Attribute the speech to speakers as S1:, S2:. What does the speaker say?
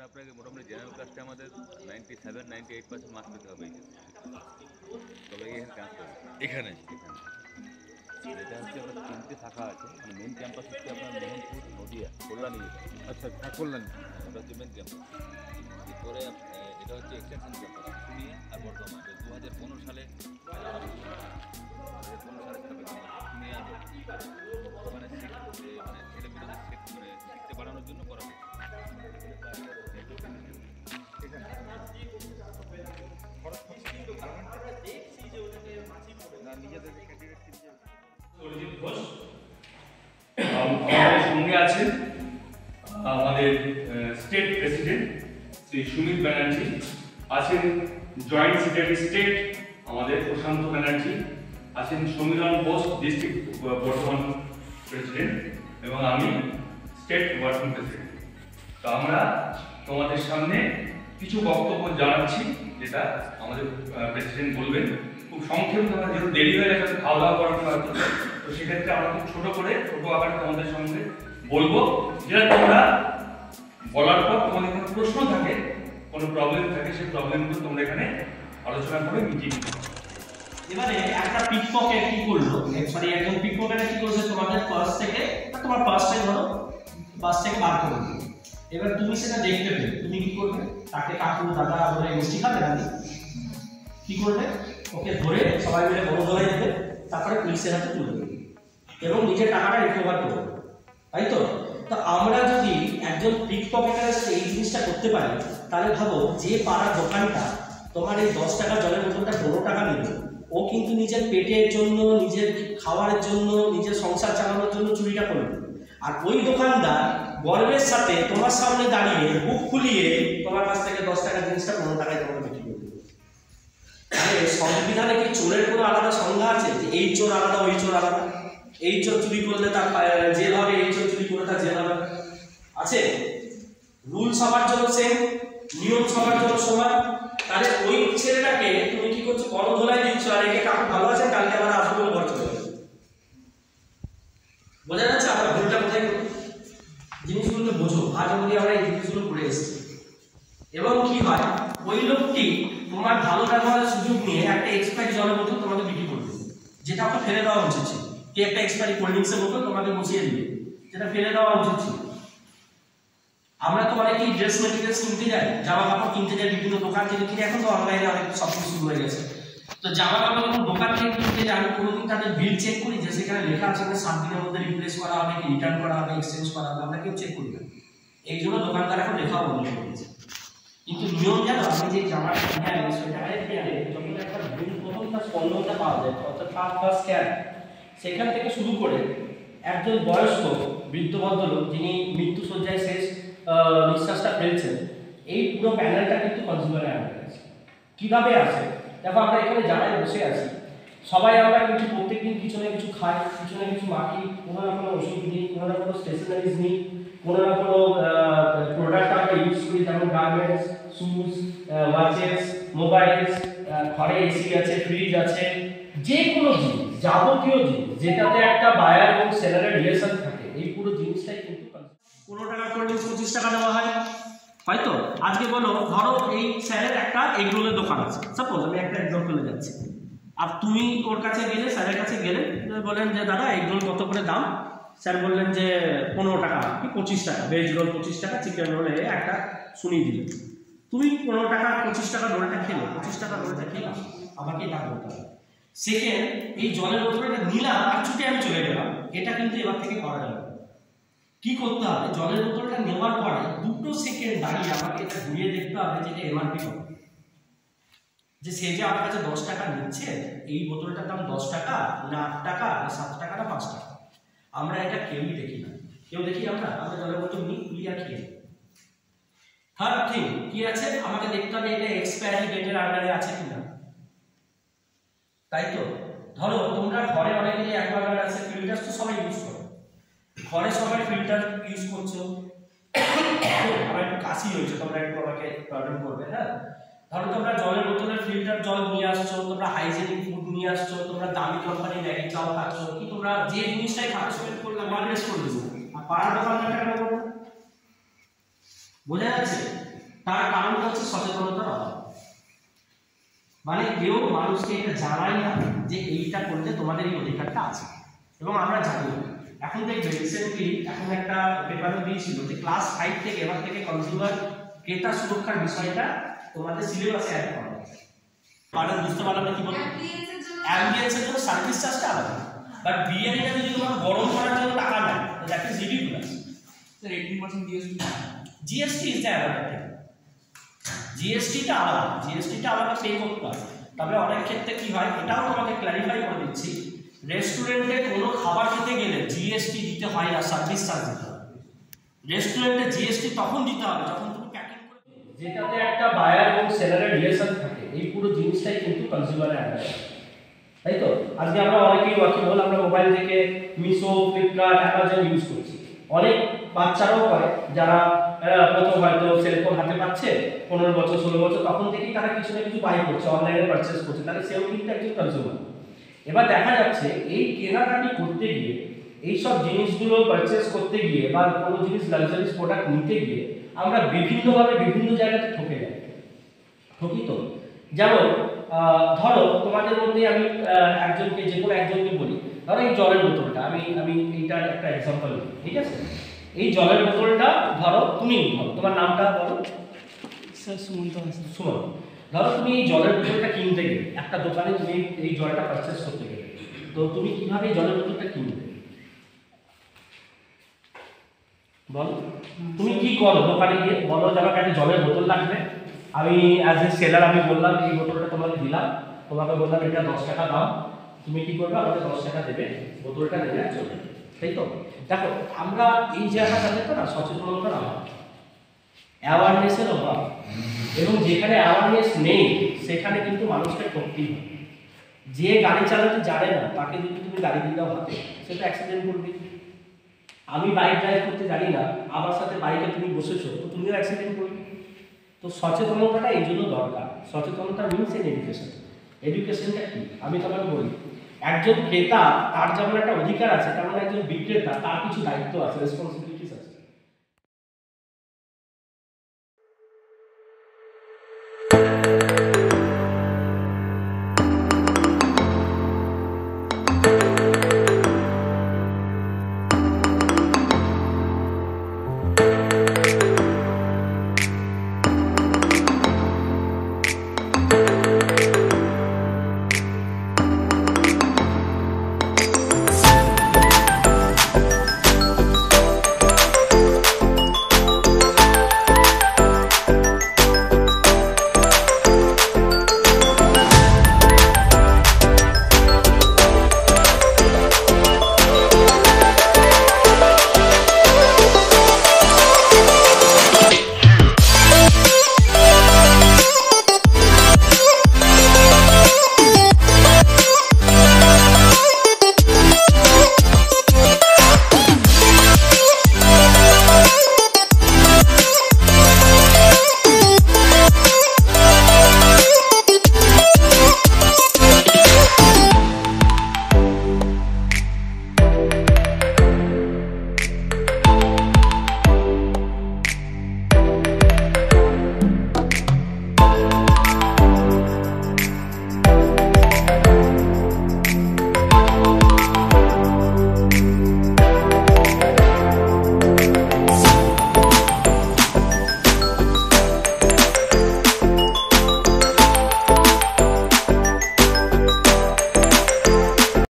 S1: আপনাকে মোটামুটি জেনারেল কাস্টে আমাদের 97-98% মার্কস পেতে হবে, তবে এখানে চান্স পাবে। এখানে এটা হচ্ছে আপনার 3টে শাখা আছে, মানে মেন ক্যাম্পাস হচ্ছে আপনার মোহনপুর, নদিয়া, কল্যাণী।
S2: আচ্ছা, কল্যাণী,
S1: এটা হচ্ছে মেন ক্যাম্পাস। এরপরে এটা হচ্ছে এক্সটেনশন ক্যাম্পাস, পুরুলিয়া আর বর্ধমান। 2015 সালে 2015 সালে পুরুলিয়া মানে ছেলেমেয়েদের শিখতে বাড়ানোর জন্য করা হয়েছে।
S3: আমাদের সঙ্গে আছেন আমাদের স্টেট প্রেসিডেন্ট শ্রী সুমিত ব্যানার্জি, আছেন জয়েন্ট সেক্রেটারি স্টেট আমাদের প্রশান্ত ব্যানার্জি, আছেন সমীরণ বোস ডিস্ট্রিক্ট বর্ধমান প্রেসিডেন্ট, এবং আমি স্টেট ওয়ার্কিং প্রেসিডেন্ট। তো আমরা তোমাদের সামনে কিছু বক্তব্য জানাচ্ছি, যেটা আমাদের প্রেসিডেন্ট বলবেন। খুব সংক্ষেপে, আমরা যেহেতু দেরি হয়ে গেছে খাওয়া দাওয়া করার হয়তো, তো সেক্ষেত্রে আমরা খুব ছোট আকারে তোমাদের সঙ্গে বলবো, যেটা তোমরা বলার পর তোমাদের কোনো প্রশ্ন থাকে, কোনো প্রবলেম থাকে, সেই প্রবলেমগুলো তোমরা এখানে আলোচনা করে মিটিয়ে নিতে পারো।
S4: এবারে একটা পিকপকেট কি করলো, মানে একজন পিকপকেট কি করছে, তোমাদের পার্স থেকে, তোমার পার্সটা ধরো পার্স থেকে বার করে দিল। এবার তুমি সেটা দেখতে পেলে তুমি কি করবে, তাকে কাকু দাদা বলে মিষ্টি খাবে না, কি করবে, ওকে ধরে সবাই মিলে বড় গলায় দেবে, তারপরে পুলিশের হাতে তুলে দেবে এবং নিজের টাকাটা রিকভার করবে, তাই তো? তো আমরা যদি একজন পিকপকেটের সাথে এই জিনিসটা করতে পারি, তাহলে ভাবো যে পাড়ার দোকানটা তোমার এই 10 টাকা জলের বোতলটা 15 টাকা নিল, ও কিন্তু নিজের পেটের জন্য, নিজের খাওয়ারের জন্য, নিজের সংসার চালানোর জন্য চুরিটা করবে। আর ওই দোকানদার গর্বের সাথে তোমার সামনে দাঁড়িয়ে বুক ফুলিয়ে তোমার কাছ থেকে 10 টাকার জিনিসটা 15 টাকায় তোমাকে বিক্রি করে দেবে। তাহলে সংবিধানে কি চোরের কোনো আলাদা সংজ্ঞা আছে যে এই চোর আলাদা ওই চোর আলাদা? এই চোর চুরি করলে তার জেল হবে, এই চোর চুরি করলে তার জেল হবে? আছে? রুল সবার জন্য সেম, নিয়ম সবার জন্য সমান। তাহলে ওই ছেলেটাকে তুমি কি করছো, গণধোলাই দিচ্ছ, আর একে কাকু ভালো আছেন, কালকে আবার আসবো বলে ঘর চলে যাবে। বোঝা যাচ্ছে আমরা ভুলটা কোথায় করি? জিনিসগুলো বোঝো, আজ অবধি আমরা এই জিনিসগুলো করে এসেছি। এবং কি হয়, ওই লোকটি তোমার ভালো ব্যবহারের সুযোগ নিয়ে একটা এক্সপায়ারি জলের বোতল তোমাকে বিক্রি করবে, যেটা আপনার ফেলে দেওয়া উচিত ছিল। কি একটা এক্সপায়ারি কোল্ড ড্রিঙ্কসের বোতল তোমাকে বসিয়ে দিবে, যেটা ফেলে দেওয়া উচিত ছিল। আমরা তো অনেকেই ড্রেস মেটেরিয়ালস কিনতে যাই, জামা কাপড় কিনতে যাই, বিভিন্ন দোকান থেকে কিনে, এখন তো অনলাইনে অনেক সব কিছু শুরু হয়ে গেছে। তো জামা কাপড় যখন দোকান থেকে কিনতে যাই, আমি কোনোদিন তাদের বিল চেক করি যে সেখানে লেখা আছে 7 দিনের মধ্যে রিপ্লেস করা হবে, কি রিটার্ন করা হবে, এক্সচেঞ্জ করা হবে? আমরা কেউ চেক করি না। এই জন্য দোকানদার এখন লেখাও বন্ধ করে দিয়েছে। কিন্তু নিয়ম জানো, আমি যে জামাটা কিনে আনি সেটা যখন একটা ভুল প্রথম তার স্পন্দনটা পাওয়া যায়, অর্থাৎ ফার্স্ট স্ক্যান, সেখান থেকে শুরু করে একজন বয়স্ক বৃদ্ধ ভদ্রলোক যিনি মৃত্যুশয্যায় শেষ নিঃশ্বাসটা ফেলছেন, এই পুরো প্যানেলটা কিন্তু কনজিউমারের আন্ডারে আছে। কীভাবে আছে দেখো, আমরা এখানে যারাই বসে আছি সবাই আমরা কিন্তু প্রত্যেকদিন কিছু না কিছু খাই, কিছু না কিছু মাখি, কোনো না কোনো ওষুধ নিই, কোনো না কোনো স্টেশনারিজ নিই, কোনো না কোনো প্রোডাক্ট আমরা ইউজ করি, যেমন গার্মেন্টস, শুজ, ওয়াচেস, মোবাইলস, ঘরে এসি আছে, ফ্রিজ আছে, যে কোনো জিনিস, যাবতীয় জিনিস যেটাতে একটা বায়ার এবং সেলারের রিলেশন থাকে, এই পুরো জিনিসটাই কিন্তু 15 টাকার কোল্ড ড্রিঙ্কস 25 টাকা দেওয়া হয়, হয়তো। আজকে বলো, ধরো এই স্যারের একটা এগ রোলের দোকান আছে, সাপোজ আমি একটা এক্সাম্পলে যাচ্ছি, আর তুমি ওর কাছে গেলে, স্যারের কাছে গেলে, বলেন যে দাদা এগ রোল কত করে দাম? স্যার বললেন যে 15 টাকা কি 25 টাকা, ভেজ রোল 25 টাকা, চিকেন রোলে একটা শুনিয়ে দিলেন। তুমি 15 টাকা 25 টাকা রোলটা খেলে, 25 টাকা রোলটা খেলে আমাকে টাকা বলতে হবে। সেকেন্ড, এই জলের বোতলটা নিলাম আর ছুটে আমি চলে গেলাম, এটা কিন্তু এবার থেকে করা যাবে। কি করতে হবে, জলের বোতলটা নেওয়ার পরে 2 সেকেন্ড দাঁড়িয়ে আমাকে এটা ঘুরিয়ে দেখতে হবে যে এটা এমআরপি কত, যে সে যে আমার কাছে 10 টাকা নিচ্ছে, এই বোতলটার দাম 10 টাকা না 8 টাকা না 7 টাকা না 5 টাকা। আমরা এটা কেউই দেখি না, কেউ দেখি আমরা জলের বোতল নিই, খুলি আর খেয়ে। থার্ড থিং কি আছে, আমাকে দেখতে হবে এটা এক্সপায়ারি ডেটের আন্ডারে আছে কিনা, তাই তো? ধরো তোমরা ঘরে অনেকে যে অ্যাকোয়াগার্ড আছে, ফিল্টার তো সবাই ইউজ করো, ঘরে সবাই ফিল্টার ইউজ করছো। আমার একটু কাশি হয়েছে, তোমরা একটু আমাকে প্রবলেম করবে, হ্যাঁ? ধরো তোমরা জলের বোতলের ফিল্টার জল নিয়ে আসছো, তোমরা হাইজেনিক ফুড নিয়ে আসছো, তোমরা দামি কোম্পানি ম্যাগি চাও খাচ্ছ, কি তোমরা যে জিনিসটাই খাচ্ছ করলাম মার্কেট করে দিচ্ছ, আর পাড়ার দোকানদারটা কেন করবো? বোঝা যাচ্ছে? তার কারণটা হচ্ছে সচেতনতার অভাব। মানে কেউ মানুষকে এটা জানায় না যে এইটা করলে তোমাদের এই অধিকারটা আছে, এবং আমরা জানি। এখন দেখবে রিসেন্টলি এখন একটা পেপারও দিয়েছিল যে ক্লাস 5 থেকে এবার থেকে কনজিউমার ক্রেতা সুরক্ষার বিষয়টা তোমাদের সিলেবাসে অ্যাড করা হয়েছে। মানে বুঝতে পারলাম না কি বলবো, অ্যাম্বিয়েন্সের জন্য সার্ভিস চার্জটা আলাদা, বাট বিআইটা যদি তোমার গরম করার জন্য টাকা নেয় that is ridiculous.
S2: Sir 18% GST
S4: GST is the আলাদা থিং, জিএসটিটা আলাদা, জিএসটিটা আলাদা পে করতে হয়। তবে অনেক ক্ষেত্রে কি হয়, এটাও তোমাকে ক্ল্যারিফাই করে দিচ্ছি, রেস্টুরেন্টে কোনো খাবার খেতে গেলে জিএসটি দিতে হয় না, সার্ভিস চার্জ দিতে হয়। রেস্টুরেন্টে জিএসটি তখন দিতে হবে যখন তুমি প্যাকিং করে, যেটাতে একটা বায়ার এবং সেলারের রিলেশন থাকে। এই পুরো জিনিসটাই কিন্তু কনজিউমারের আন্ডারে, তাই তো? আজকে আমরা অনেকেই ওয়াকিবহল, আমরা মোবাইল থেকে মিশো, ফ্লিপকার্ট, অ্যামাজন ইউজ করছি। অনেক বাচ্চারাও করে যারা প্রথম হয়তো সেলফোন হাতে পাচ্ছে 15 বছর 16 বছর, তখন থেকেই তারা কিছু না কিছু বাই করছে, অনলাইনে পারচেস করছে, তাহলে সেও কিন্তু একজন কনজিউমার। এবার দেখা যাচ্ছে এই কেনাকাটি করতে গিয়ে, এইসব জিনিসগুলো পারচেস করতে গিয়ে বা কোনো জিনিস লাক্সারিস প্রোডাক্ট নিতে গিয়ে আমরা বিভিন্নভাবে বিভিন্ন জায়গাতে ঠকে যাই, ঠকি তো। যেমন ধরো তোমাদের মধ্যে আমি একজনকে, যে কোনো একজনকে বলি, ধরো এই জলের বোতলটা, আমি এইটার একটা এক্সাম্পল দিই, ঠিক আছে? এই জলের বোতলটা ধরো তুমি, ধরো তোমার নামটা বলো।
S2: স্যার সুমন্ত হাসান।
S4: সুমন, ধরো তুমি এই জলের বোতলটা কিনতে গেলে একটা দোকানে, তুমি এই জলটা পারচেস করতে গেলে, তো তুমি কিভাবে এই জলের বোতলটা কিনবে বলো? তুমি কি করো দোকানে গিয়ে? বলো যে আমাকে একটা জলের বোতল লাগবে, আমি অ্যাজ এ সেলার আমি বললাম এই বোতলটা তোমাকে দিলাম, তোমাকে বললাম এটা 10 টাকা দাম, তুমি কি করবে? আমাকে 10 টাকা দেবে, বোতলটা নেবে আর চলে যাবে, তাই তো? দেখো আমরা এই জায়গাটাতে তো না সচেতনতার অভাব, অ্যাওয়ারনেসের অভাব, এবং যেখানে অ্যাওয়ারনেস নেই সেখানে কিন্তু মানুষকে ঠকতেই হবে। যে গাড়ি চালাতে জানে না তাকে যদি তুমি গাড়ি দিয়ে দাও হাতে, সে তো অ্যাক্সিডেন্ট করবে। আমি বাইক ড্রাইভ করতে জানি না, আমার সাথে বাইকে তুমি বসেছো, তো তুমিও অ্যাক্সিডেন্ট করবে। তো সচেতনতাটা এই জন্য দরকার। সচেতনতা মিনস এন এডুকেশন। এডুকেশনটা কি আমি তোমাকে বলি, একজন ক্রেতা তার যেমন একটা অধিকার আছে, তেমন একজন বিক্রেতা তার কিছু দায়িত্ব আছে, রেসপন্সিবিলিটি